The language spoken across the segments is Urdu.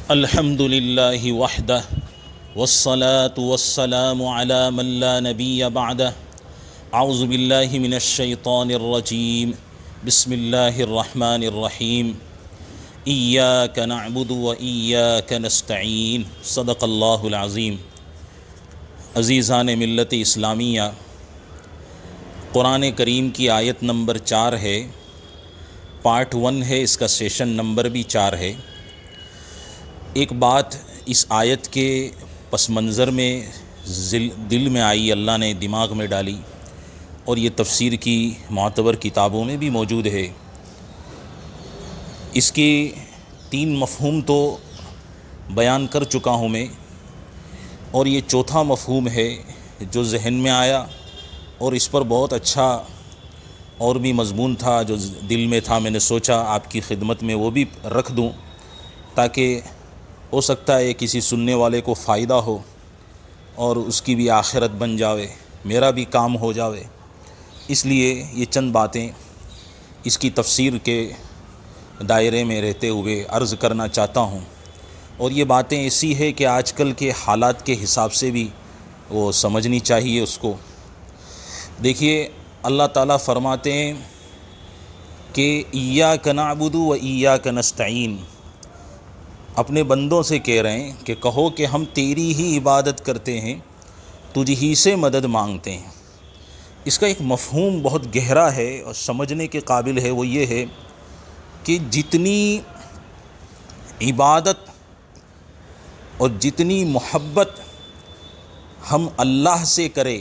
الحمد للہ وحدہ والصلاة والسلام علی من لا نبی بعدہ اعوذ باللہ من الشیطان الرجیم بسم اللہ الرحمن الرحیم ایاک نعبد و ایاک نستعین صدق اللہ العظیم۔ عزیزان ملت اسلامیہ، قرآن کریم کی آیت نمبر 4 ہے، پارٹ 1 ہے، اس کا سیشن نمبر بھی 4 ہے۔ ایک بات اس آیت کے پس منظر میں دل میں آئی، اللہ نے دماغ میں ڈالی، اور یہ تفسیر کی معتبر کتابوں میں بھی موجود ہے۔ اس کے 3 مفہوم تو بیان کر چکا ہوں میں، اور یہ چوتھا مفہوم ہے جو ذہن میں آیا، اور اس پر بہت اچھا اور بھی مضمون تھا جو دل میں تھا، میں نے سوچا آپ کی خدمت میں وہ بھی رکھ دوں، تاکہ ہو سکتا ہے کسی سننے والے کو فائدہ ہو اور اس کی بھی آخرت بن جاوے، میرا بھی کام ہو جاوے۔ اس لیے یہ چند باتیں اس کی تفسیر کے دائرے میں رہتے ہوئے عرض کرنا چاہتا ہوں، اور یہ باتیں ایسی ہے کہ آج کل کے حالات کے حساب سے بھی وہ سمجھنی چاہیے اس کو۔ دیکھیے، اللہ تعالیٰ فرماتے ہیں کہ ایاک نعبد و ایاک نستعین، اپنے بندوں سے کہہ رہے ہیں کہ کہو کہ ہم تیری ہی عبادت کرتے ہیں، تجھ ہی سے مدد مانگتے ہیں۔ اس کا ایک مفہوم بہت گہرا ہے اور سمجھنے کے قابل ہے، وہ یہ ہے کہ جتنی عبادت اور جتنی محبت ہم اللہ سے کریں،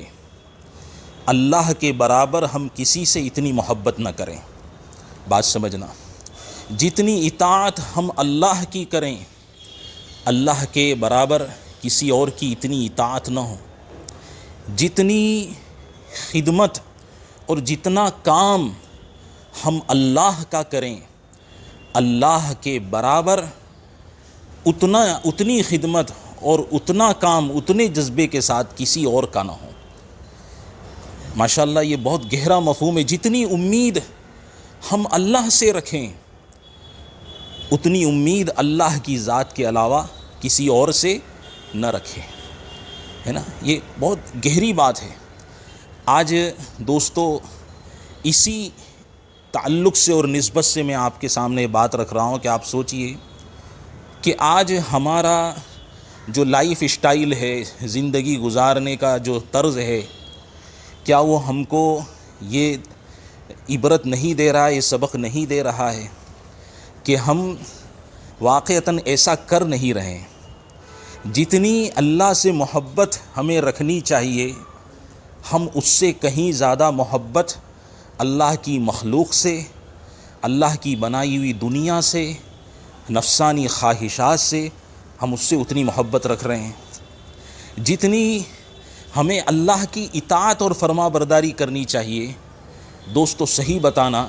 اللہ کے برابر ہم کسی سے اتنی محبت نہ کریں۔ بات سمجھنا، جتنی اطاعت ہم اللہ کی کریں، اللہ کے برابر کسی اور کی اتنی اطاعت نہ ہو۔ جتنی خدمت اور جتنا کام ہم اللہ کا کریں، اللہ کے برابر اتنی خدمت اور اتنا کام اتنے جذبے کے ساتھ کسی اور کا نہ ہو۔ ماشاءاللہ، یہ بہت گہرا مفہوم ہے۔ جتنی امید ہم اللہ سے رکھیں، اتنی امید اللہ کی ذات کے علاوہ کسی اور سے نہ رکھیں، ہے نا؟ یہ بہت گہری بات ہے۔ آج دوستو، اسی تعلق سے اور نسبت سے میں آپ کے سامنے بات رکھ رہا ہوں کہ آپ سوچئے کہ آج ہمارا جو لائف اسٹائل ہے، زندگی گزارنے کا جو طرز ہے، کیا وہ ہم کو یہ عبرت نہیں دے رہا ہے، یہ سبق نہیں دے رہا ہے کہ ہم واقعتاً ایسا کر نہیں رہے ہیں؟ جتنی اللہ سے محبت ہمیں رکھنی چاہیے، ہم اس سے کہیں زیادہ محبت اللہ کی مخلوق سے، اللہ کی بنائی ہوئی دنیا سے، نفسانی خواہشات سے، ہم اس سے اتنی محبت رکھ رہے ہیں۔ جتنی ہمیں اللہ کی اطاعت اور فرما برداری کرنی چاہیے، دوستو صحیح بتانا،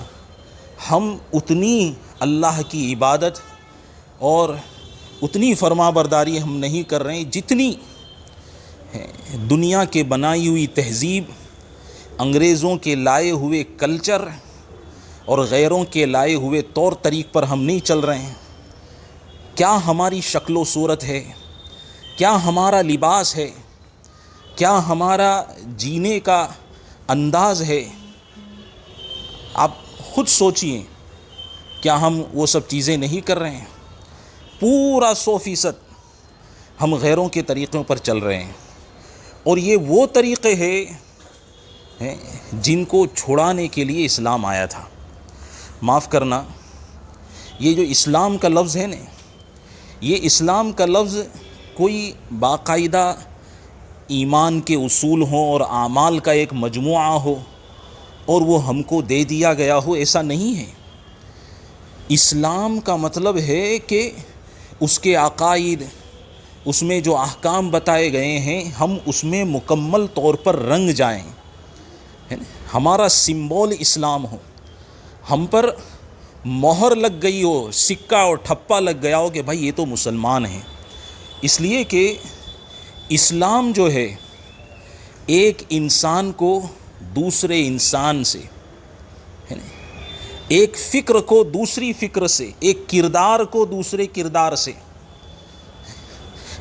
ہم اتنی اللہ کی عبادت اور اتنی فرما برداری ہم نہیں کر رہے ہیں جتنی دنیا کے بنائی ہوئی تہذیب، انگریزوں کے لائے ہوئے کلچر اور غیروں کے لائے ہوئے طور طریق پر ہم نہیں چل رہے ہیں۔ کیا ہماری شکل و صورت ہے؟ کیا ہمارا لباس ہے؟ کیا ہمارا جینے کا انداز ہے؟ آپ خود سوچئے، کیا ہم وہ سب چیزیں نہیں کر رہے ہیں؟ پورا 100% ہم غیروں کے طریقوں پر چل رہے ہیں، اور یہ وہ طریقے ہیں جن کو چھڑانے کے لیے اسلام آیا تھا۔ معاف کرنا، یہ جو اسلام کا لفظ ہے نا، یہ اسلام کا لفظ کوئی باقاعدہ ایمان کے اصول ہوں اور اعمال کا ایک مجموعہ ہو اور وہ ہم کو دے دیا گیا ہو، ایسا نہیں ہے۔ اسلام کا مطلب ہے کہ اس کے عقائد، اس میں جو احکام بتائے گئے ہیں، ہم اس میں مکمل طور پر رنگ جائیں، ہمارا سمبول اسلام ہو، ہم پر مہر لگ گئی ہو، سکہ اور ٹھپا لگ گیا ہو کہ بھائی یہ تو مسلمان ہیں۔ اس لیے کہ اسلام جو ہے ایک انسان کو دوسرے انسان سے، ایک فکر کو دوسری فکر سے، ایک کردار کو دوسرے کردار سے،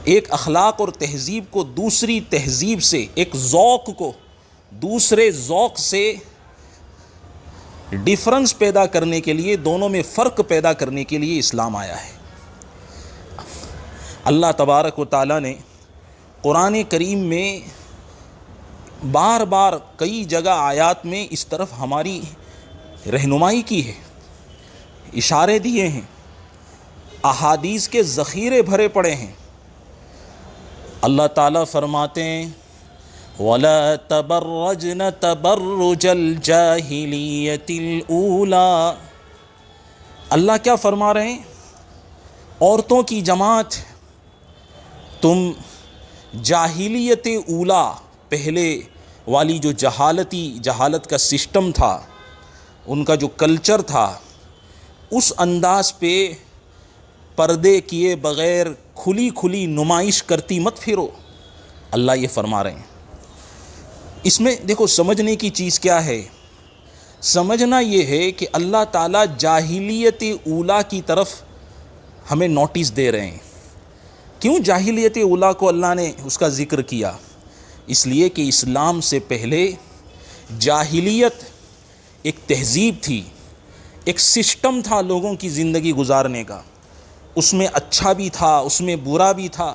ایک اخلاق اور تہذیب کو دوسری تہذیب سے، ایک ذوق کو دوسرے ذوق سے ڈیفرنس پیدا کرنے کے لیے، دونوں میں فرق پیدا کرنے کے لیے اسلام آیا ہے۔ اللہ تبارک و تعالیٰ نے قرآن کریم میں بار بار کئی جگہ آیات میں اس طرف ہماری رہنمائی کی ہے، اشارے دیے ہیں، احادیث کے ذخیرے بھرے پڑے ہیں۔ اللہ تعالیٰ فرماتے ہیں وَلَا تَبَرَّجْنَ تَبَرُّجَ الْجَاهِلِيَّةِ الْأُولَى۔ اللہ کیا فرما رہے ہیں؟ عورتوں کی جماعت، تم جاہلیت اولا، پہلے والی جو جہالت کا سسٹم تھا، ان کا جو کلچر تھا، اس انداز پہ پردے کیے بغیر کھلی نمائش کرتی مت پھرو، اللہ یہ فرما رہے ہیں۔ اس میں دیکھو سمجھنے کی چیز کیا ہے؟ سمجھنا یہ ہے کہ اللہ تعالیٰ جاہلیت اولا کی طرف ہمیں نوٹس دے رہے ہیں۔ کیوں جاہلیت اولا کو اللہ نے اس کا ذکر کیا؟ اس لیے کہ اسلام سے پہلے جاہلیت ایک تہذیب تھی، ایک سسٹم تھا لوگوں کی زندگی گزارنے کا۔ اس میں اچھا بھی تھا، اس میں برا بھی تھا،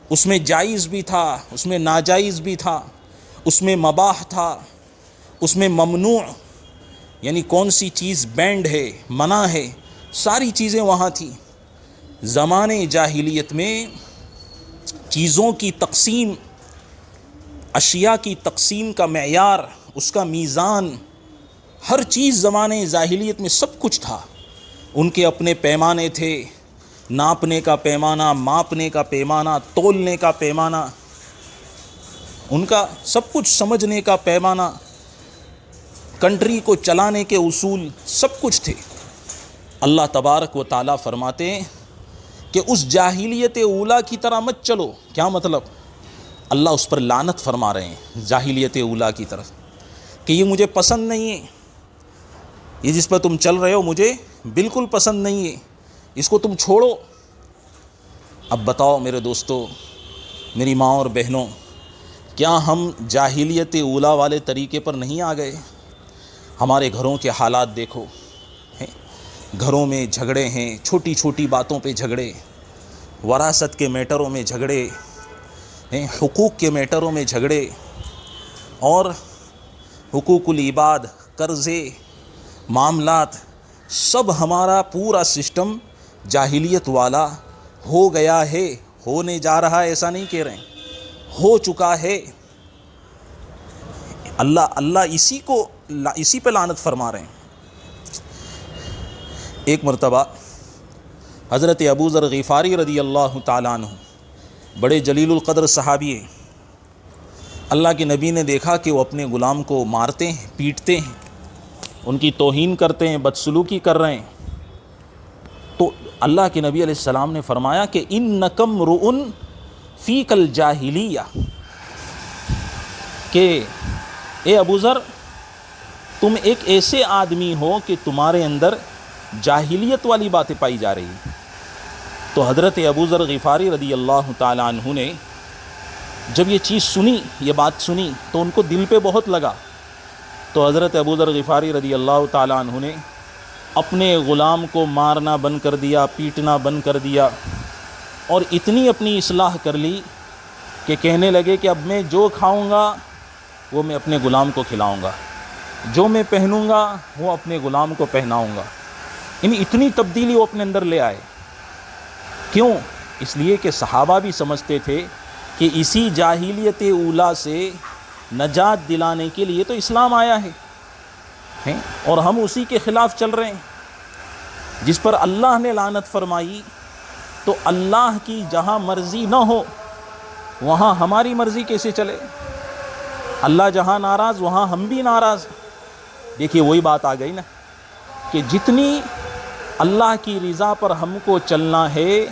اس میں جائز بھی تھا، اس میں ناجائز بھی تھا، اس میں مباح تھا، اس میں ممنوع، یعنی کون سی چیز بینڈ ہے، منع ہے، ساری چیزیں وہاں تھیں۔ زمانے جاہلیت میں چیزوں کی تقسیم، اشیاء کی تقسیم کا معیار، اس کا میزان، ہر چیز زمانے جاہلیت میں سب کچھ تھا۔ ان کے اپنے پیمانے تھے، ناپنے کا پیمانہ، ماپنے کا پیمانہ، تولنے کا پیمانہ، ان کا سب کچھ سمجھنے کا پیمانہ، کنٹری کو چلانے کے اصول سب کچھ تھے۔ اللہ تبارک و تعالیٰ فرماتے ہیں کہ اس جاہلیت اولا کی طرح مت چلو۔ کیا مطلب؟ اللہ اس پر لعنت فرما رہے ہیں جاہلیت اولا کی طرف، کہ یہ مجھے پسند نہیں ہے، یہ جس پر تم چل رہے ہو مجھے بالکل پسند نہیں ہے، اس کو تم چھوڑو۔ اب بتاؤ میرے دوستو، میری ماں اور بہنوں، کیا ہم جاہلیت اولا والے طریقے پر نہیں آ گئے؟ ہمارے گھروں کے حالات دیکھو، گھروں میں جھگڑے ہیں، چھوٹی چھوٹی باتوں پہ جھگڑے، وراثت کے میٹروں میں جھگڑے، حقوق کے میٹروں میں جھگڑے، اور حقوق العباد، قرضے، معاملات، سب ہمارا پورا سسٹم جاہلیت والا ہو گیا ہے، ہونے جا رہا ہے، ایسا نہیں کہہ رہے ہیں، ہو چکا ہے۔ اللہ اسی پہ لعنت فرما رہے ہیں۔ ایک مرتبہ حضرت ابو ذر غفاری رضی اللہ تعالیٰ عنہ، بڑے جلیل القدر صحابی ہیں، اللہ کے نبی نے دیکھا کہ وہ اپنے غلام کو مارتے ہیں، پیٹتے ہیں، ان کی توہین کرتے ہیں، بدسلوکی کر رہے ہیں۔ تو اللہ کے نبی علیہ السلام نے فرمایا کہ اِنَّکَ امْرُؤٌ فِیکَ الْجَاہِلیَّۃُ، کہ اے ابو ذر، تم ایک ایسے آدمی ہو کہ تمہارے اندر جاہلیت والی باتیں پائی جا رہی ہیں۔ تو حضرت ابو ذر غفاری رضی اللہ تعالیٰ عنہ نے جب یہ چیز سنی، یہ بات سنی، تو ان کو دل پہ بہت لگا۔ تو حضرت ابو ذر غفاری رضی اللہ تعالیٰ عنہ نے اپنے غلام کو مارنا بند کر دیا، پیٹنا بند کر دیا، اور اتنی اپنی اصلاح کر لی کہ کہنے لگے کہ اب میں جو کھاؤں گا وہ میں اپنے غلام کو کھلاؤں گا، جو میں پہنوں گا وہ اپنے غلام کو پہناؤں گا۔ یعنی اتنی تبدیلی وہ اپنے اندر لے آئے۔ کیوں؟ اس لیے کہ صحابہ بھی سمجھتے تھے کہ اسی جاہلیت اولا سے نجات دلانے کے لیے تو اسلام آیا ہے، اور ہم اسی کے خلاف چل رہے ہیں جس پر اللہ نے لعنت فرمائی۔ تو اللہ کی جہاں مرضی نہ ہو وہاں ہماری مرضی کیسے چلے؟ اللہ جہاں ناراض وہاں ہم بھی ناراض۔ دیکھیے وہی بات آ گئی نا کہ جتنی اللہ کی رضا پر ہم کو چلنا ہے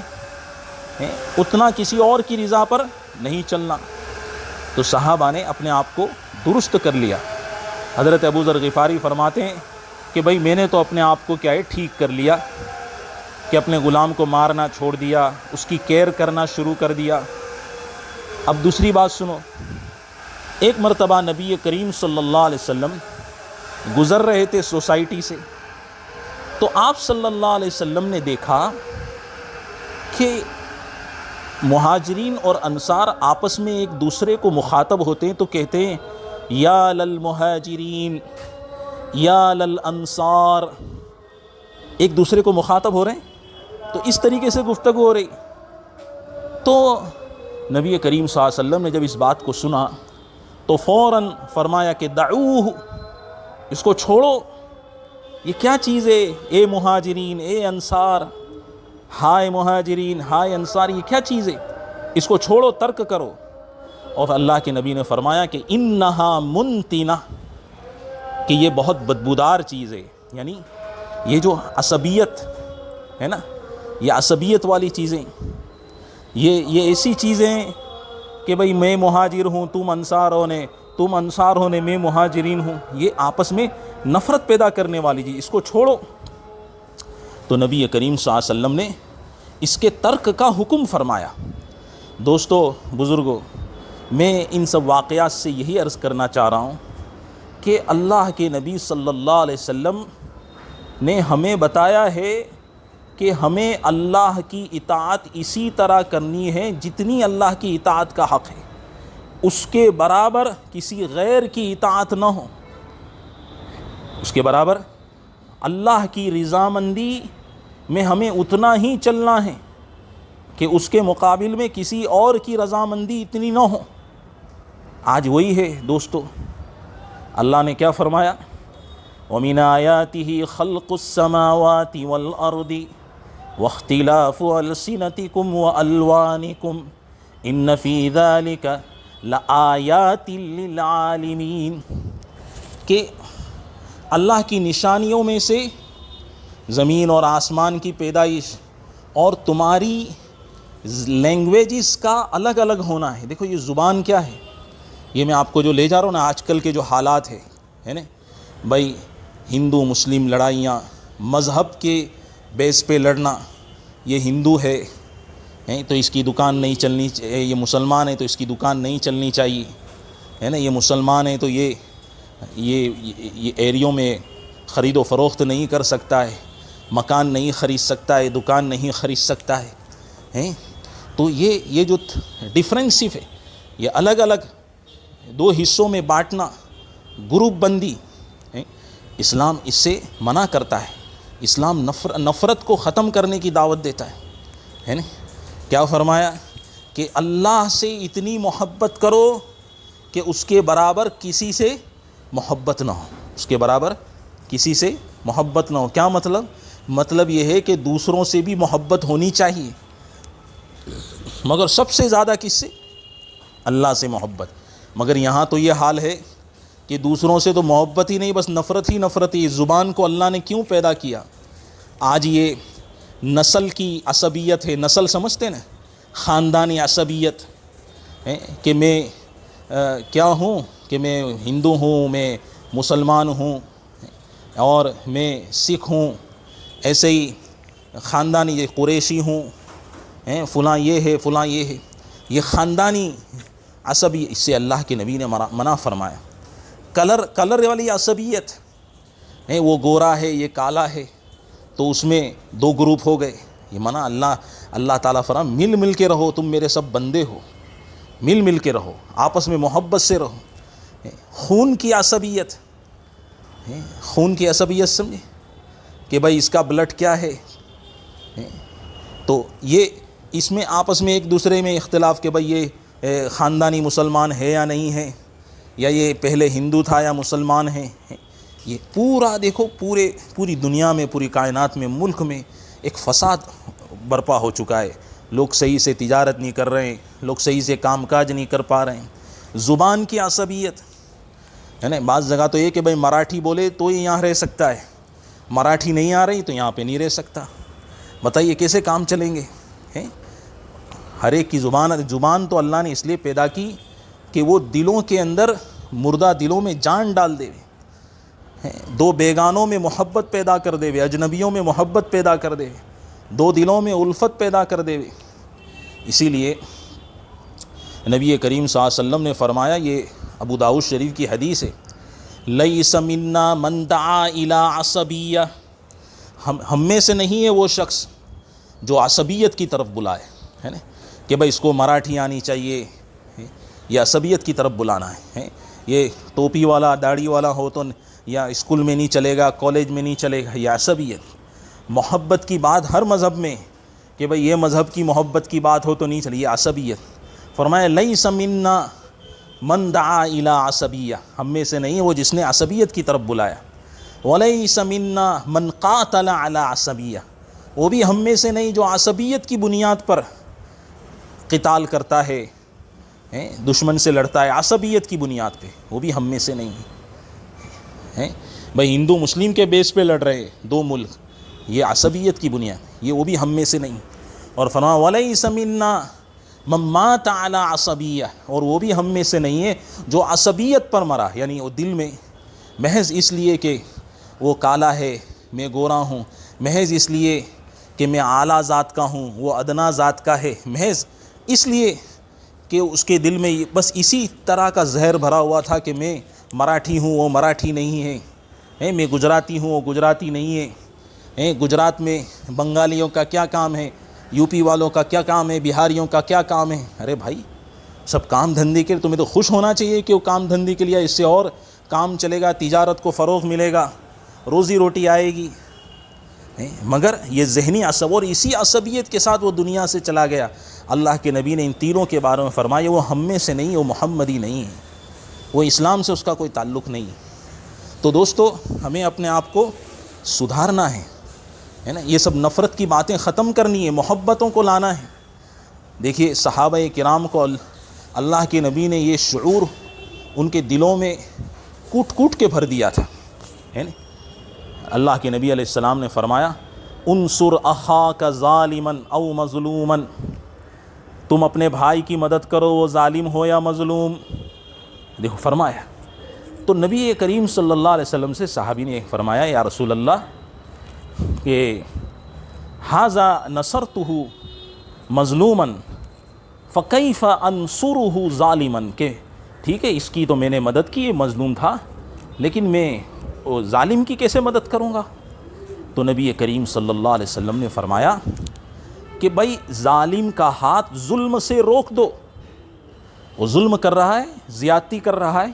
اتنا کسی اور کی رضا پر نہیں چلنا۔ تو صحابہ نے اپنے آپ کو درست کر لیا۔ حضرت ابو ذر غفاری فرماتے ہیں کہ بھائی میں نے تو اپنے آپ کو کیا ہے ٹھیک کر لیا، کہ اپنے غلام کو مارنا چھوڑ دیا، اس کی کیئر کرنا شروع کر دیا۔ اب دوسری بات سنو، ایک مرتبہ نبی کریم صلی اللہ علیہ وسلم گزر رہے تھے سوسائٹی سے، تو آپ صلی اللہ علیہ وسلم نے دیکھا کہ مہاجرین اور انصار آپس میں ایک دوسرے کو مخاطب ہوتے ہیں تو کہتے ہیں یا للمہاجرین یا للانصار، ایک دوسرے کو مخاطب ہو رہے ہیں، تو اس طریقے سے گفتگو ہو رہی۔ تو نبی کریم صلی اللہ علیہ وسلم نے جب اس بات کو سنا تو فوراً فرمایا کہ دعوہ، اس کو چھوڑو، یہ کیا چیز ہے؟ اے مہاجرین، اے انصار، ہائے مہاجرین، ہائے انصار، یہ کیا چیز ہے؟ اس کو چھوڑو، ترک کرو۔ اور اللہ کے نبی نے فرمایا کہ انہا منتنہ، کہ یہ بہت بدبودار چیز ہے، یعنی یہ جو عصبیت ہے نا، یہ عصبیت والی چیزیں، یہ ایسی چیزیں کہ بھئی میں مہاجر ہوں، تم انصار ہونے میں مہاجرین ہوں، یہ آپس میں نفرت پیدا کرنے والی چیز، اس کو چھوڑو۔ تو نبی کریم صلی اللہ علیہ وسلم نے اس کے ترک کا حکم فرمایا۔ دوستو، بزرگوں، میں ان سب واقعات سے یہی عرض کرنا چاہ رہا ہوں کہ اللہ کے نبی صلی اللہ علیہ وسلم نے ہمیں بتایا ہے کہ ہمیں اللہ کی اطاعت اسی طرح کرنی ہے جتنی اللہ کی اطاعت کا حق ہے، اس کے برابر کسی غیر کی اطاعت نہ ہو، اس کے برابر اللہ کی رضامندی میں ہمیں اتنا ہی چلنا ہے کہ اس کے مقابل میں کسی اور کی رضامندی اتنی نہ ہو۔ آج وہی ہے دوستو، اللہ نے کیا فرمایا؟ وَمِنْ آيَاتِهِ خَلْقُ السَّمَاوَاتِ وَالْأَرْضِ وَاخْتِلَافُ أَلْسِنَتِكُمْ وَأَلْوَانِكُمْ إِنَّ فِي ذَلِكَ لَآيَاتٍ لِلْعَالِمِينَ، کہ اللہ کی نشانیوں میں سے زمین اور آسمان کی پیدائش اور تمہاری لینگویجز کا الگ الگ ہونا ہے۔ دیکھو یہ زبان کیا ہے، یہ میں آپ کو جو لے جا رہا ہوں نا، آج کل کے جو حالات ہے نا بھائی، ہندو مسلم لڑائیاں، مذہب کے بیس پہ لڑنا، یہ ہندو ہے تو اس کی دکان نہیں چلنی چاہیے، یہ مسلمان ہے تو اس کی دکان نہیں چلنی چاہیے، ہے نا، یہ مسلمان ہے تو یہ ایریوں میں خرید و فروخت نہیں کر سکتا ہے، مکان نہیں خرید سکتا ہے، دکان نہیں خرید سکتا ہے۔ تو یہ جو ڈفرینسو ہے، یہ الگ الگ دو حصوں میں بانٹنا، گروپ بندی، اسلام اس سے منع کرتا ہے۔ اسلام نفرت کو ختم کرنے کی دعوت دیتا ہے نا۔ کیا فرمایا کہ اللہ سے اتنی محبت کرو کہ اس کے برابر کسی سے محبت نہ ہو، اس کے برابر کسی سے محبت نہ ہو۔ کیا مطلب؟ مطلب یہ ہے کہ دوسروں سے بھی محبت ہونی چاہیے، مگر سب سے زیادہ کس سے؟ اللہ سے محبت۔ مگر یہاں تو یہ حال ہے کہ دوسروں سے تو محبت ہی نہیں، بس نفرت ہی نفرت ہی۔ زبان کو اللہ نے کیوں پیدا کیا؟ آج یہ نسل کی عصبیت ہے، نسل سمجھتے ہیں نا، خاندانی عصبیت کہ میں کیا ہوں، کہ میں ہندو ہوں، میں مسلمان ہوں، اور میں سکھ ہوں، ایسے ہی خاندانی یہ قریشی ہوں، فلاں یہ ہے، فلاں یہ ہے، یہ خاندانی عصبی، اس سے اللہ کے نبی نے منع فرمایا۔ کلر والی عصبیت، وہ گورا ہے، یہ کالا ہے، تو اس میں دو گروپ ہو گئے، یہ منع۔ اللہ تعالیٰ فرمایا مل مل کے رہو، تم میرے سب بندے ہو، مل مل کے رہو، آپس میں محبت سے رہو۔ خون کی عصبیت، خون کی عصبیت سمجھے کہ بھائی اس کا بلڈ کیا ہے، تو یہ اس میں آپس میں ایک دوسرے میں اختلاف کہ بھائی یہ خاندانی مسلمان ہے یا نہیں ہے، یا یہ پہلے ہندو تھا یا مسلمان ہے۔ یہ پورا دیکھو، پوری دنیا میں، پوری کائنات میں، ملک میں ایک فساد برپا ہو چکا ہے۔ لوگ صحیح سے تجارت نہیں کر رہے ہیں، لوگ صحیح سے کام کاج نہیں کر پا رہے ہیں۔ زبان کی عصبیت ہے نا، بعض جگہ تو یہ کہ بھائی مراٹھی بولے تو ہی یہاں رہ سکتا ہے، مراٹھی نہیں آ رہی تو یہاں پہ نہیں رہ سکتا۔ بتائیے کیسے کام چلیں گے؟ ہر ایک کی زبان تو اللہ نے اس لیے پیدا کی کہ وہ دلوں کے اندر، مردہ دلوں میں جان ڈال دے، دو بیگانوں میں محبت پیدا کر دے، اجنبیوں میں محبت پیدا کر دے، دو دلوں میں الفت پیدا کر دے. اسی لیے نبی کریم صلی اللہ علیہ وسلم نے فرمایا، یہ ابو داؤد شریف کی حدیث ہے، لیس منا من دعا الی عصبیہ، ہم میں سے نہیں ہے وہ شخص جو عصبیت کی طرف بلائے، ہے نا، کہ بھائی اس کو مراٹھی آنی چاہیے، یہ عصبیت کی طرف بلانا ہے. یہ ٹوپی والا داڑھی والا ہو تو یا اسکول میں نہیں چلے گا، کالج میں نہیں چلے گا، یہ عصبیت. محبت کی بات ہر مذہب میں کہ بھئی یہ مذہب کی محبت کی بات ہو تو نہیں چلے، یہ عصبیت. فرمایا لیس منا من دعا الی عصبیہ، ہم میں سے نہیں ہے وہ جس نے عصبیت کی طرف بلایا. ولیس منا من قاتل علی عصبیہ، وہ بھی ہم میں سے نہیں جو عصبیت کی بنیاد پر قتال کرتا ہے، دشمن سے لڑتا ہے عصبیت کی بنیاد پہ، وہ بھی ہم میں سے نہیں ہے. بھائی ہندو مسلم کے بیس پہ لڑ رہے دو ملک، یہ عصبیت کی بنیاد، یہ وہ بھی ہم میں سے نہیں. اور فرمایا ولیس منا من مات علی عصبیہ، اور وہ بھی ہم میں سے نہیں ہے جو عصبیت پر مرا، یعنی وہ دل میں محض اس لیے کہ وہ کالا ہے میں گورا ہوں، محض اس لیے کہ میں اعلیٰ ذات کا ہوں وہ ادنا ذات کا ہے، محض اس لیے کہ اس کے دل میں بس اسی طرح کا زہر بھرا ہوا تھا کہ میں مراٹھی ہوں وہ مراٹھی نہیں ہے، میں گجراتی ہوں وہ گجراتی نہیں ہے. گجرات میں بنگالیوں کا کیا کام ہے، یو پی والوں کا کیا کام ہے، بہاریوں کا کیا کام ہے. ارے بھائی سب کام دھندے کے، تمہیں تو خوش ہونا چاہیے کہ وہ کام دھندے کے لیے، اس سے اور کام چلے گا، تجارت کو فروغ ملے گا، روزی روٹی آئے گی. مگر یہ ذہنی عصب، اور اسی عصبیت کے ساتھ وہ دنیا سے چلا گیا. اللہ کے نبی نے ان تینوں کے بارے میں فرمایا وہ ہم میں سے نہیں، وہ محمدی نہیں ہے، وہ اسلام سے اس کا کوئی تعلق نہیں. تو دوستو ہمیں اپنے آپ کو سدھارنا ہے نا، یہ سب نفرت کی باتیں ختم کرنی ہے، محبتوں کو لانا ہے. دیکھیے صحابہ کرام کو اللہ کے نبی نے یہ شعور ان کے دلوں میں کوٹ کوٹ کے بھر دیا تھا، ہے نا. اللہ کے نبی علیہ السلام نے فرمایا انصر اخاک ظالما او مظلوما، تم اپنے بھائی کی مدد کرو وہ ظالم ہو یا مظلوم. دیکھو فرمایا. تو نبی کریم صلی اللہ علیہ وسلم سے صحابی نے فرمایا یا رسول اللہ کہ ھذا نصرتہ مظلوما فکیف انصرہ ظالما، کہ ٹھیک ہے اس کی تو میں نے مدد کی، مظلوم تھا، لیکن میں ظالم کی کیسے مدد کروں گا. تو نبی کریم صلی اللہ علیہ وسلم نے فرمایا کہ بھائی ظالم کا ہاتھ ظلم سے روک دو، وہ ظلم کر رہا ہے، زیادتی کر رہا ہے.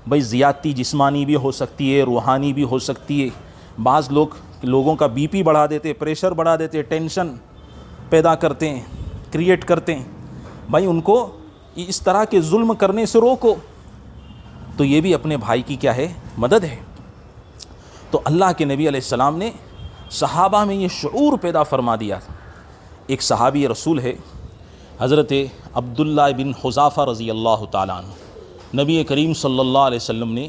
بھائی زیادتی جسمانی بھی ہو سکتی ہے، روحانی بھی ہو سکتی ہے. بعض لوگوں کا بی پی بڑھا دیتے، پریشر بڑھا دیتے، ٹینشن پیدا کرتے ہیں، کریٹ کرتے ہیں. بھائی ان کو اس طرح کے ظلم کرنے سے روکو. تو یہ بھی اپنے بھائی کی کیا ہے، مدد ہے. تو اللہ کے نبی علیہ السلام نے صحابہ میں یہ شعور پیدا فرما دیا. ایک صحابی رسول ہے حضرت عبداللہ بن حذافہ رضی اللہ تعالیٰ عنہ. نبی کریم صلی اللہ علیہ وسلم نے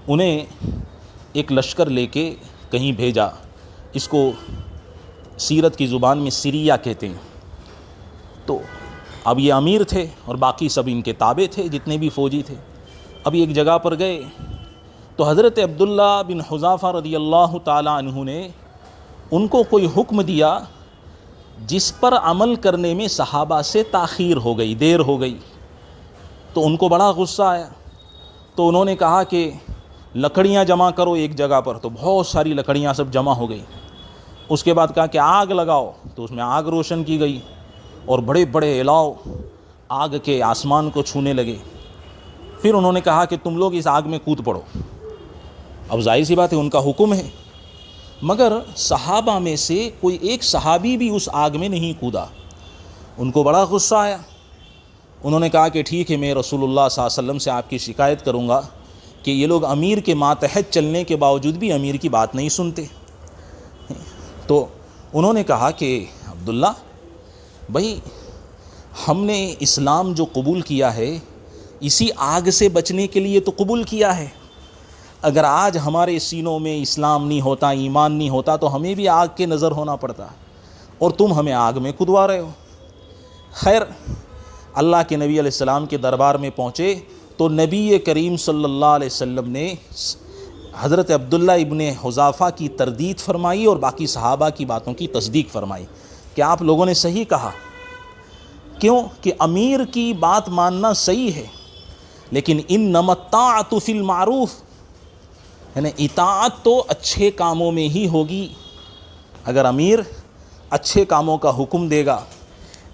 انہیں ایک لشکر لے کے کہیں بھیجا، اس کو سیرت کی زبان میں سریہ کہتے ہیں. تو اب یہ امیر تھے اور باقی سب ان کے تابع تھے جتنے بھی فوجی تھے. اب ایک جگہ پر گئے تو حضرت عبداللہ بن حذافہ رضی اللہ تعالیٰ عنہ نے ان کو کوئی حکم دیا جس پر عمل کرنے میں صحابہ سے تاخیر ہو گئی، دیر ہو گئی. تو ان کو بڑا غصہ آیا. تو انہوں نے کہا کہ لکڑیاں جمع کرو ایک جگہ پر. تو بہت ساری لکڑیاں سب جمع ہو گئی. اس کے بعد کہا کہ آگ لگاؤ. تو اس میں آگ روشن کی گئی اور بڑے بڑے الاؤ آگ کے آسمان کو چھونے لگے. پھر انہوں نے کہا کہ تم لوگ اس آگ میں کود پڑو. اب ظاہر سی بات ہے ان کا حکم ہے، مگر صحابہ میں سے کوئی ایک صحابی بھی اس آگ میں نہیں کودا. ان کو بڑا غصہ آیا. انہوں نے کہا کہ ٹھیک ہے میں رسول اللہ صلی اللہ علیہ وسلم سے آپ کی شکایت کروں گا کہ یہ لوگ امیر کے ماتحت چلنے کے باوجود بھی امیر کی بات نہیں سنتے. تو انہوں نے کہا کہ عبداللہ بھائی ہم نے اسلام جو قبول کیا ہے اسی آگ سے بچنے کے لیے تو قبول کیا ہے. اگر آج ہمارے سینوں میں اسلام نہیں ہوتا، ایمان نہیں ہوتا تو ہمیں بھی آگ کے نظر ہونا پڑتا، اور تم ہمیں آگ میں کودوا رہے ہو. خیر اللہ کے نبی علیہ السلام کے دربار میں پہنچے تو نبی کریم صلی اللہ علیہ وسلم نے حضرت عبداللہ ابن حذافہ کی تردید فرمائی اور باقی صحابہ کی باتوں کی تصدیق فرمائی کہ آپ لوگوں نے صحیح کہا. کیوں کہ امیر کی بات ماننا صحیح ہے، لیکن انما الطاعۃ فی المعروف، یعنی اطاعت تو اچھے کاموں میں ہی ہوگی. اگر امیر اچھے کاموں کا حکم دے گا،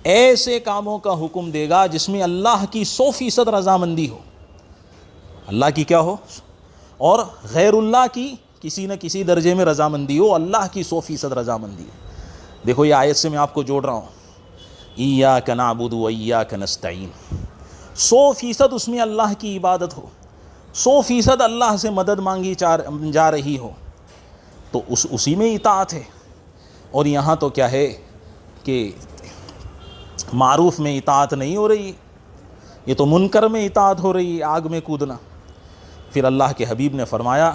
ایسے کاموں کا حکم دے گا جس میں اللہ کی 100% رضامندی ہو، اللہ کی کیا ہو، اور غیر اللہ کی کسی نہ کسی درجے میں رضامندی ہو، اللہ کی 100% رضامندی ہو. دیکھو یہ آیت سے میں آپ کو جوڑ رہا ہوں، ایاک نعبد و ایاک نستعین، 100% اس میں اللہ کی عبادت ہو، 100% اللہ سے مدد مانگی جا رہی ہو، تو اسی میں اطاعت ہے. اور یہاں تو کیا ہے کہ معروف میں اطاعت نہیں ہو رہی، یہ تو منکر میں اطاعت ہو رہی ہے، آگ میں کودنا. پھر اللہ کے حبیب نے فرمایا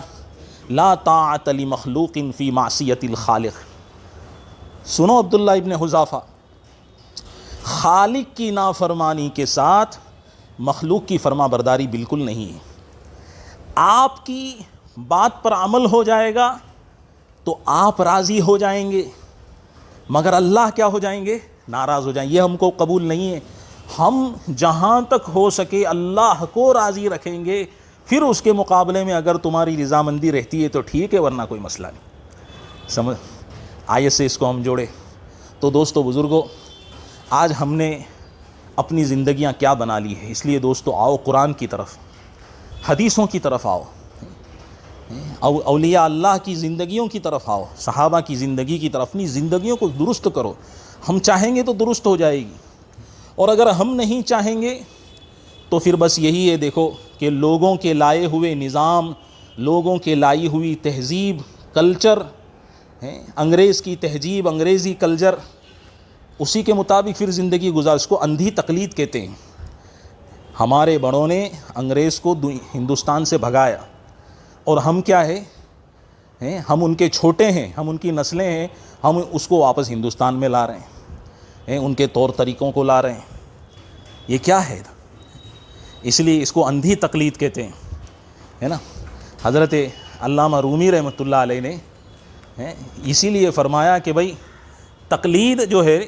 لا طاعت لمخلوق فی معصیت الخالق. سنو عبداللہ ابن حذافہ، خالق کی نافرمانی کے ساتھ مخلوق کی فرما برداری بالکل نہیں ہے. آپ کی بات پر عمل ہو جائے گا تو آپ راضی ہو جائیں گے، مگر اللہ کیا ہو جائیں گے، ناراض ہو جائیں گے. یہ ہم کو قبول نہیں ہے. ہم جہاں تک ہو سکے اللہ کو راضی رکھیں گے، پھر اس کے مقابلے میں اگر تمہاری رضامندی رہتی ہے تو ٹھیک ہے، ورنہ کوئی مسئلہ نہیں. سمجھ آیت سے اس کو ہم جوڑے. تو دوستو بزرگوں، آج ہم نے اپنی زندگیاں کیا بنا لی ہے. اس لیے دوستو آؤ قرآن کی طرف، حدیثوں کی طرف آؤ، اولیاء اللہ کی زندگیوں کی طرف آؤ، صحابہ کی زندگی کی طرف. اپنی زندگیوں کو درست کرو. ہم چاہیں گے تو درست ہو جائے گی، اور اگر ہم نہیں چاہیں گے تو پھر بس یہی ہے. دیکھو کہ لوگوں کے لائے ہوئے نظام، لوگوں کے لائی ہوئی تہذیب، کلچر، انگریز کی تہذیب، انگریزی کلچر، اسی کے مطابق پھر زندگی گزار. اس کو اندھی تقلید کہتے ہیں. ہمارے بڑوں نے انگریز کو ہندوستان سے بھگایا، اور ہم کیا ہے، ہم ان کے چھوٹے ہیں، ہم ان کی نسلیں ہیں، ہم اس کو واپس ہندوستان میں لا رہے ہیں، ان کے طور طریقوں کو لا رہے ہیں. یہ کیا ہے؟ اس لیے اس کو اندھی تقلید کہتے ہیں، ہے نا. حضرت علامہ رومی رحمۃ اللہ علیہ نے اسی لیے فرمایا کہ بھائی تقلید جو ہے،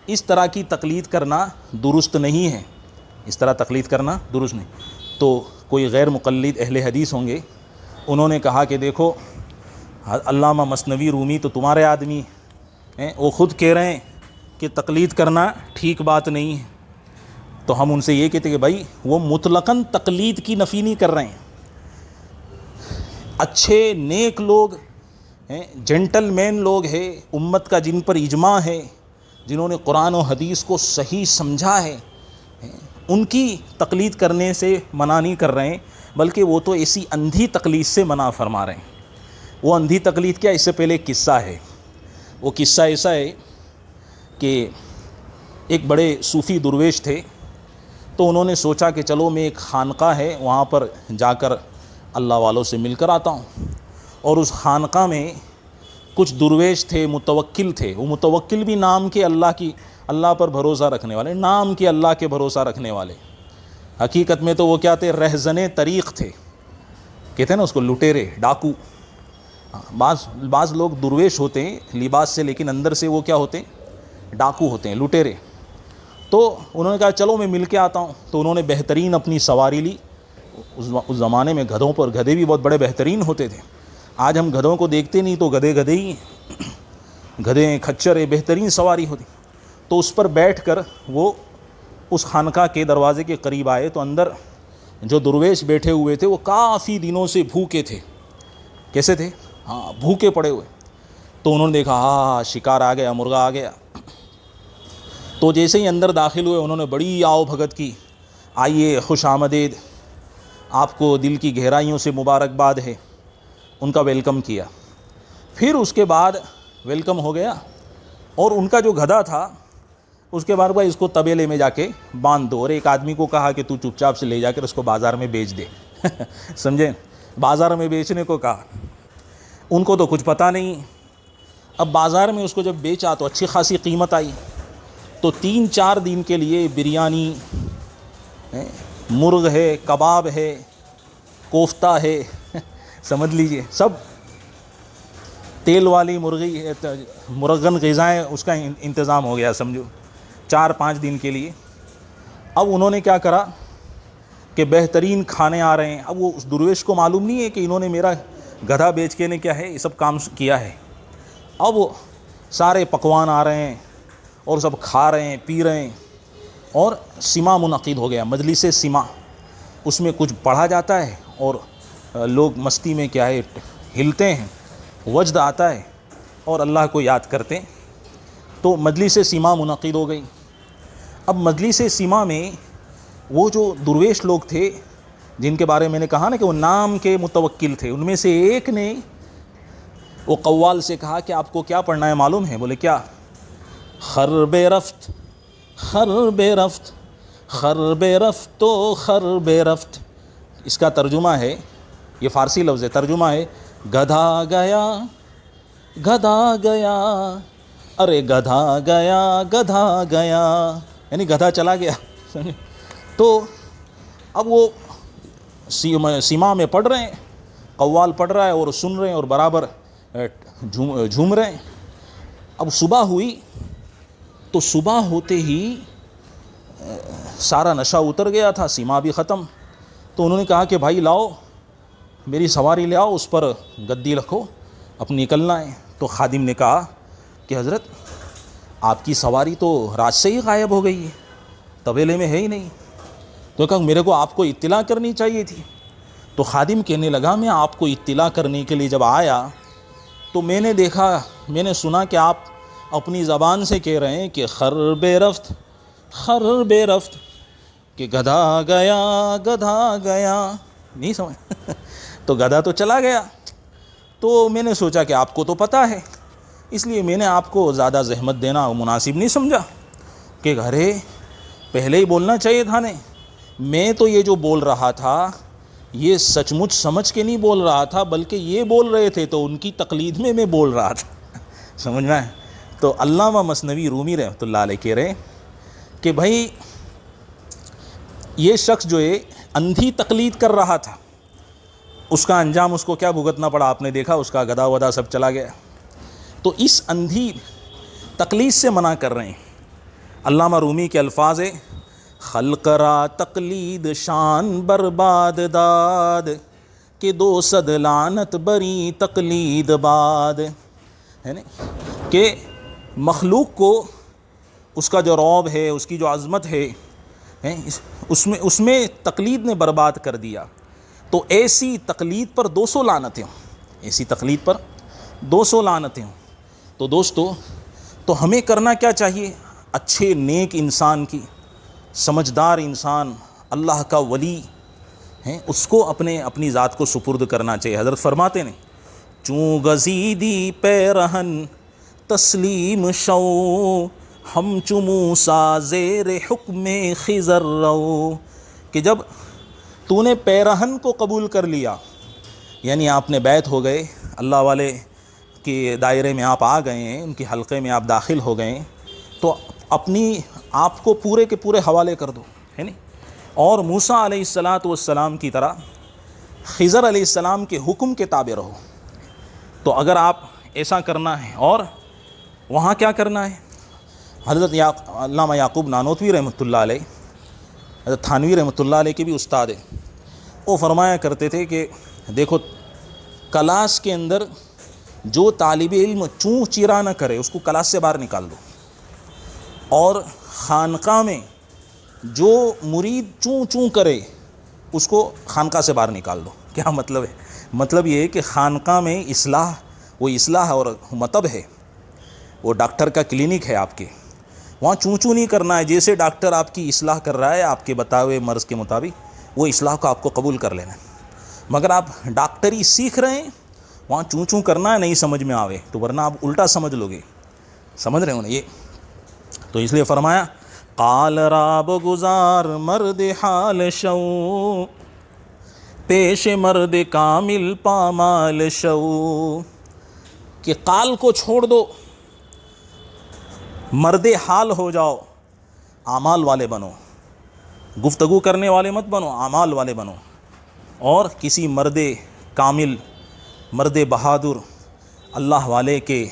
اس طرح کی تقلید کرنا درست نہیں ہے، اس طرح تقلید کرنا درست نہیں. تو کوئی غیر مقلد اہل حدیث ہوں گے، انہوں نے کہا کہ دیکھو علامہ مثنوی رومی تو تمہارے آدمی ہیں، وہ خود کہہ رہے ہیں کہ تقلید کرنا ٹھیک بات نہیں ہے. تو ہم ان سے یہ کہتے کہ بھائی وہ مطلقاً تقلید کی نفی نہیں کر رہے ہیں. اچھے نیک لوگ ہیں، جنٹل مین لوگ ہیں، امت کا جن پر اجماع ہے، جنہوں نے قرآن و حدیث کو صحیح سمجھا ہے، ان کی تقلید کرنے سے منع نہیں کر رہے ہیں، بلکہ وہ تو ایسی اندھی تقلید سے منع فرما رہے ہیں. وہ اندھی تقلید کیا؟ اس سے پہلے ایک قصہ ہے. وہ قصہ ایسا ہے کہ ایک بڑے صوفی درویش تھے، تو انہوں نے سوچا کہ چلو میں ایک خانقاہ ہے وہاں پر جا کر اللہ والوں سے مل کر آتا ہوں. اور اس خانقاہ میں کچھ درویش تھے، متوکل تھے. وہ متوکل بھی نام کے اللہ پر بھروسہ رکھنے والے، نام کے اللہ کے بھروسہ رکھنے والے. حقیقت میں تو وہ کیا تھے؟ رہزن طریق تھے. کہتے ہیں نا اس کو لٹیرے، ڈاکو. بعض لوگ درویش ہوتے ہیں لباس سے، لیکن اندر سے وہ کیا ہوتے ہیں؟ ڈاکو ہوتے ہیں، لٹیرے. تو انہوں نے کہا چلو میں مل کے آتا ہوں. تو انہوں نے بہترین اپنی سواری لی. اس زمانے میں گدھوں پر، گدھے بھی بہت بڑے بہترین ہوتے تھے. آج ہم گدھوں کو دیکھتے نہیں، تو گدھے ہی ہیں، گدھے کھچر بہترین سواری ہوتی. تو اس پر بیٹھ کر وہ اس خانقاہ کے دروازے کے قریب آئے. تو اندر جو درویش بیٹھے ہوئے تھے وہ کافی دنوں سے بھوکے تھے. کیسے تھے؟ ہاں، بھوکے پڑے ہوئے. تو انہوں نے دیکھا ہاں شکار آ گیا، مرغا آ گیا. تو جیسے ہی اندر داخل ہوئے انہوں نے بڑی آؤ بھگت کی، آئیے خوش آمدید، آپ کو دل کی گہرائیوں سے مبارکباد ہے. ان کا ویلکم کیا. پھر اس کے بعد ویلکم ہو گیا، اور ان کا جو گدھا تھا اس کے بعد اس کو تبیلے میں جا کے باندھ دو. اور ایک آدمی کو کہا کہ تو چپ چاپ سے لے جا کر اس کو بازار میں بیچ دے. سمجھیں؟ بازار میں بیچنے کو کہا. ان کو تو کچھ پتہ نہیں. اب بازار میں اس کو جب بیچا تو اچھی خاصی قیمت آئی. تو 3-4 دن کے لیے بریانی، مرغ ہے، کباب ہے، کوفتہ ہے، سمجھ لیجئے سب تیل والی مرغن غذائیں اس کا انتظام ہو گیا سمجھو 4-5 دن کے لیے۔ اب انہوں نے کیا کرا کہ بہترین کھانے آ رہے ہیں، اب وہ اس درویش کو معلوم نہیں ہے کہ انہوں نے میرا گدھا بیچ کے نے کیا ہے یہ سب کام کیا ہے۔ اب وہ سارے پکوان آ رہے ہیں اور سب کھا رہے ہیں پی رہے ہیں، اور سما منعقد ہو گیا، مجلس سما، اس میں کچھ پڑھا جاتا ہے اور لوگ مستی میں کیا ہے ہلتے ہیں، وجد آتا ہے اور اللہ کو یاد کرتے ہیں۔ تو مجلس سما منعقد ہو گئی۔ اب مجلس سما میں وہ جو درویش لوگ تھے جن کے بارے میں نے کہا نا کہ وہ نام کے متوکل تھے، ان میں سے ایک نے وہ قوال سے کہا کہ آپ کو کیا پڑھنا ہے معلوم ہے؟ بولے کیا؟ خرب رفت خرب رفت خرب رفت و خرب رفت۔ اس کا ترجمہ ہے، یہ فارسی لفظ ہے، ترجمہ ہے گدھا گیا گدھا گیا، ارے گدھا گیا گدھا گیا، یعنی گدھا چلا گیا۔ تو اب وہ سیما میں پڑھ رہے ہیں، قوال پڑھ رہا ہے اور سن رہے ہیں اور برابر جھوم رہے ہیں۔ اب صبح ہوئی تو صبح ہوتے ہی سارا نشہ اتر گیا تھا، سیما بھی ختم۔ تو انہوں نے کہا کہ بھائی لاؤ میری سواری لے آؤ، اس پر گدی رکھو، اب نکلنا ہے۔ تو خادم نے کہا کہ حضرت آپ کی سواری تو رات سے ہی غائب ہو گئی ہے، طویلے میں ہے ہی نہیں۔ تو کہا میرے کو آپ کو اطلاع کرنی چاہیے تھی۔ تو خادم کہنے لگا میں آپ کو اطلاع کرنے کے لیے جب آیا تو میں نے دیکھا، میں نے سنا کہ آپ اپنی زبان سے کہہ رہے ہیں کہ خرب رفت خرب رفت، کہ گدھا گیا گدھا گیا، نہیں سمجھ؟ تو گدھا تو چلا گیا۔ تو میں نے سوچا کہ آپ کو تو پتہ ہے، اس لیے میں نے آپ کو زیادہ زحمت دینا مناسب نہیں سمجھا کہ ارے پہلے ہی بولنا چاہیے تھا نے۔ میں تو یہ جو بول رہا تھا یہ سچ مچ سمجھ کے نہیں بول رہا تھا، بلکہ یہ بول رہے تھے تو ان کی تقلید میں بول رہا تھا، سمجھ میں آئے؟ تو علامہ مثنوی رومی رحمۃ اللہ علیہ کہہ رہے کہ بھائی یہ شخص جو ہے اندھی تقلید کر رہا تھا، اس کا انجام اس کو کیا بھگتنا پڑا آپ نے دیکھا، اس کا گدھا ودا سب چلا گیا۔ تو اس اندھی تقلید سے منع کر رہے ہیں۔ علامہ رومی کے الفاظ ہے خلق را تقلید شان برباد داد، کہ 200 لعنت بری تقلید باد، ہے نا کہ مخلوق کو اس کا جو رعب ہے، اس کی جو عظمت ہے اس میں تقلید نے برباد کر دیا۔ تو ایسی تقلید پر 200 لعنتیں ہوں، ایسی تقلید پر 200 لعنتیں ہوں۔ تو دوستو تو ہمیں کرنا کیا چاہیے؟ اچھے نیک انسان کی، سمجھدار انسان، اللہ کا ولی ہیں، اس کو اپنی ذات کو سپرد کرنا چاہیے۔ حضرت فرماتے ہیں چوں گزیدی پیرہن تسلیم شو، ہم چو موسیٰ زیر حکم خضر رو، کہ جب تو نے پیرہن کو قبول کر لیا، یعنی آپ نے بیعت ہو گئے، اللہ والے کے دائرے میں آپ آ گئے ہیں، ان کی حلقے میں آپ داخل ہو گئے ہیں، تو اپنی آپ کو پورے کے پورے حوالے کر دو، ہے نا۔ اور موسیٰ علیہ السلام کی طرح خضر علیہ السلام کے حکم کے تابع رہو۔ تو اگر آپ ایسا کرنا ہے، اور وہاں کیا کرنا ہے؟ حضرت علامہ یعقوب نانوتوی رحمۃ اللہ علیہ، حضرت تھانوی رحمۃ اللہ علیہ کے بھی استاد ہیں، وہ فرمایا کرتے تھے کہ دیکھو کلاس کے اندر جو طالب علم چوں چیرا نہ کرے اس کو کلاس سے باہر نکال دو، اور خانقاہ میں جو مرید چوں چوں کرے اس کو خانقاہ سے باہر نکال دو۔ کیا مطلب ہے؟ مطلب یہ ہے کہ خانقاہ میں اصلاح، وہ اصلاح اور مطب ہے، وہ ڈاکٹر کا کلینک ہے آپ کے، وہاں چوں چوں نہیں کرنا ہے۔ جیسے ڈاکٹر آپ کی اصلاح کر رہا ہے آپ کے بتائے ہوئے مرض کے مطابق، وہ اصلاح کو آپ کو قبول کر لینا ہے۔ مگر آپ ڈاکٹری سیکھ رہے ہیں، وہاں چوں چوں کرنا ہے، نہیں سمجھ میں آوے تو ورنہ آپ الٹا سمجھ لو گے، سمجھ رہے ہو نا یہ؟ تو اس لیے فرمایا قال راب گزار مرد حال شو، پیش مرد کامل پامال شو، کہ قال کو چھوڑ دو، مرد حال ہو جاؤ، اعمال والے بنو، گفتگو کرنے والے مت بنو، اعمال والے بنو، اور کسی مرد کامل مرد بہادر اللہ والے کے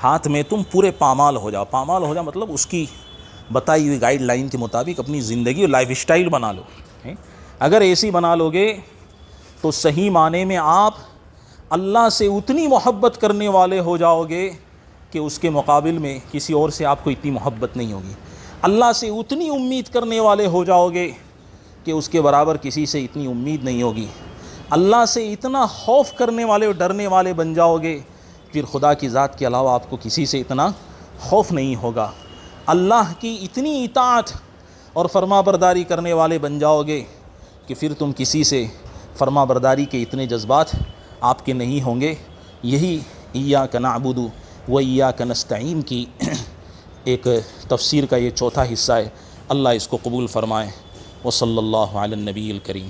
ہاتھ میں تم پورے پامال ہو جاؤ. پامال ہو جاؤ مطلب اس کی بتائی ہوئی گائیڈ لائن کے مطابق اپنی زندگی اور لائف اسٹائل بنا لو. اگر ایسی بنا لو گے تو صحیح معنی میں آپ اللہ سے اتنی محبت کرنے والے ہو جاؤ گے کہ اس کے مقابل میں کسی اور سے آپ کو اتنی محبت نہیں ہوگی. اللہ سے اتنی امید کرنے والے ہو جاؤ گے کہ اس کے برابر کسی سے اتنی امید نہیں ہوگی. اللہ سے اتنا خوف کرنے والے اور ڈرنے والے بن جاؤ گے پھر خدا کی ذات کے علاوہ آپ کو کسی سے اتنا خوف نہیں ہوگا. اللہ کی اتنی اطاعت اور فرما برداری کرنے والے بن جاؤ گے کہ پھر تم کسی سے فرما برداری کے اتنے جذبات آپ کے نہیں ہوں گے. یہی ایاک نعبد و ایاک نستعین کی ایک تفسیر کا یہ چوتھا حصہ ہے. اللہ اس کو قبول فرمائے. وصلی اللہ علی النبی الکریم.